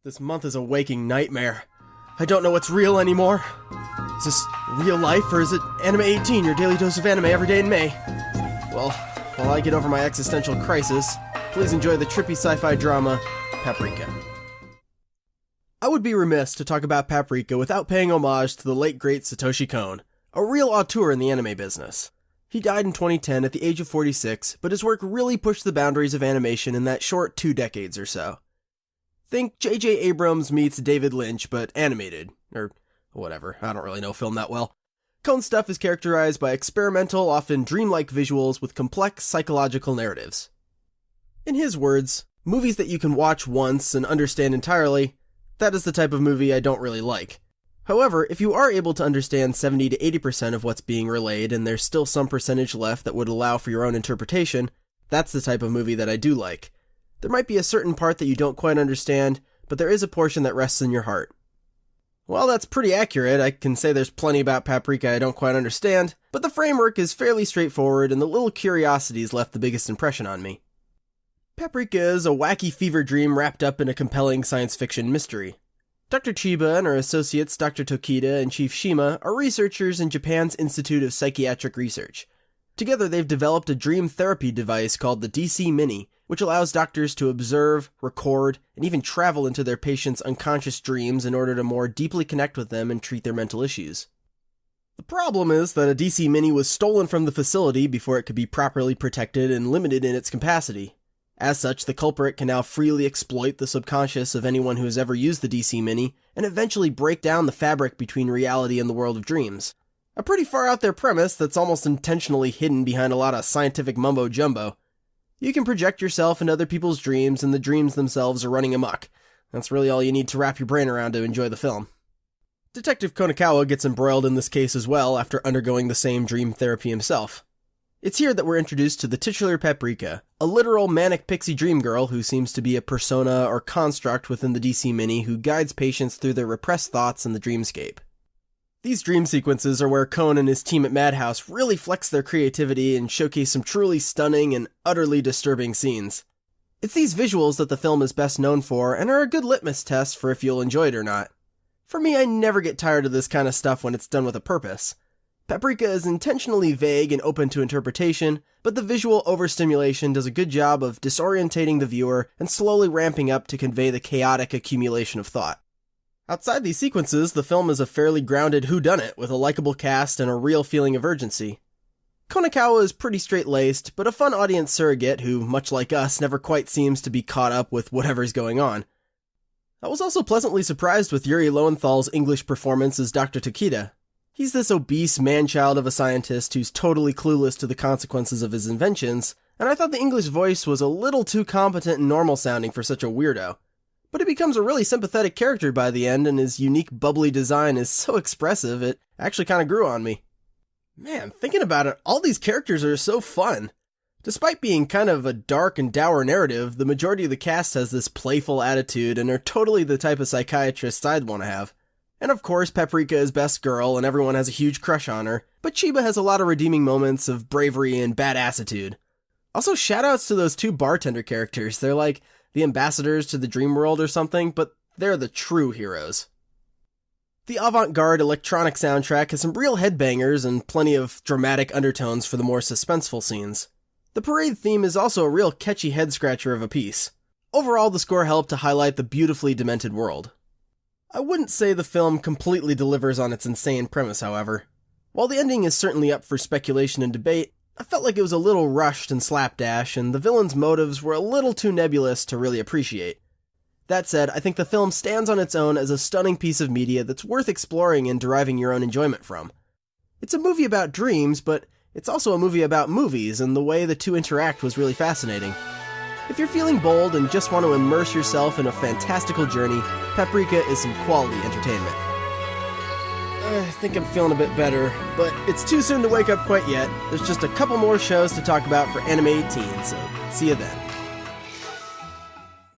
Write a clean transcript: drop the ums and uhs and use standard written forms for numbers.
This month is a waking nightmare. I don't know what's real anymore. Is this real life, or is it AniMay18, your daily dose of anime every day in May? Well, while I get over my existential crisis, please enjoy the trippy sci-fi drama, Paprika. I would be remiss to talk about Paprika without paying homage to the late great Satoshi Kon, a real auteur in the anime business. He died in 2010 at the age of 46, but his work really pushed the boundaries of animation in that short 2 decades or so. Think J.J. Abrams meets David Lynch, but animated. Or whatever, I don't really know film that well. Kon's stuff is characterized by experimental, often dreamlike visuals with complex psychological narratives. In his words, movies that you can watch once and understand entirely, that is the type of movie I don't really like. However, if you are able to understand 70 to 80% of what's being relayed and there's still some percentage left that would allow for your own interpretation, that's the type of movie that I do like. There might be a certain part that you don't quite understand, but there is a portion that rests in your heart. Well, that's pretty accurate. I can say there's plenty about Paprika I don't quite understand, but the framework is fairly straightforward and the little curiosities left the biggest impression on me. Paprika is a wacky fever dream wrapped up in a compelling science fiction mystery. Dr. Chiba and her associates Dr. Tokita and Chief Shima are researchers in Japan's Institute of Psychiatric Research. Together they've developed a dream therapy device called the DC Mini, which allows doctors to observe, record, and even travel into their patients' unconscious dreams in order to more deeply connect with them and treat their mental issues. The problem is that a DC Mini was stolen from the facility before it could be properly protected and limited in its capacity. As such, the culprit can now freely exploit the subconscious of anyone who has ever used the DC Mini, and eventually break down the fabric between reality and the world of dreams. A pretty far out there premise that's almost intentionally hidden behind a lot of scientific mumbo-jumbo. You can project yourself into other people's dreams, and the dreams themselves are running amok. That's really all you need to wrap your brain around to enjoy the film. Detective Konakawa gets embroiled in this case as well after undergoing the same dream therapy himself. It's here that we're introduced to the titular Paprika, a literal Manic Pixie dream girl who seems to be a persona or construct within the DC Mini who guides patients through their repressed thoughts in the dreamscape. These dream sequences are where Kon and his team at Madhouse really flex their creativity and showcase some truly stunning and utterly disturbing scenes. It's these visuals that the film is best known for and are a good litmus test for if you'll enjoy it or not. For me, I never get tired of this kind of stuff when it's done with a purpose. Paprika is intentionally vague and open to interpretation, but the visual overstimulation does a good job of disorientating the viewer and slowly ramping up to convey the chaotic accumulation of thought. Outside these sequences, the film is a fairly grounded whodunit with a likable cast and a real feeling of urgency. Konakawa is pretty straight-laced, but a fun audience surrogate who, much like us, never quite seems to be caught up with whatever's going on. I was also pleasantly surprised with Yuri Lowenthal's English performance as Dr. Tokita. He's this obese man-child of a scientist who's totally clueless to the consequences of his inventions, and I thought the English voice was a little too competent and normal-sounding for such a weirdo. But he becomes a really sympathetic character by the end, and his unique bubbly design is so expressive it actually kind of grew on me. Man, thinking about it, all these characters are so fun. Despite being kind of a dark and dour narrative, the majority of the cast has this playful attitude and are totally the type of psychiatrists I'd want to have. And of course, Paprika is best girl and everyone has a huge crush on her, but Chiba has a lot of redeeming moments of bravery and badassitude. Also, shoutouts to those 2 bartender characters. They're like the ambassadors to the dream world or something, but they're the true heroes. The avant-garde electronic soundtrack has some real headbangers and plenty of dramatic undertones for the more suspenseful scenes. The parade theme is also a real catchy head-scratcher of a piece. Overall, the score helped to highlight the beautifully demented world. I wouldn't say the film completely delivers on its insane premise, however. While the ending is certainly up for speculation and debate, I felt like it was a little rushed and slapdash, and the villain's motives were a little too nebulous to really appreciate. That said, I think the film stands on its own as a stunning piece of media that's worth exploring and deriving your own enjoyment from. It's a movie about dreams, but it's also a movie about movies, and the way the two interact was really fascinating. If you're feeling bold and just want to immerse yourself in a fantastical journey, Paprika is some quality entertainment. I think I'm feeling a bit better, but it's too soon to wake up quite yet. There's just a couple more shows to talk about for AniMay18, so see you then.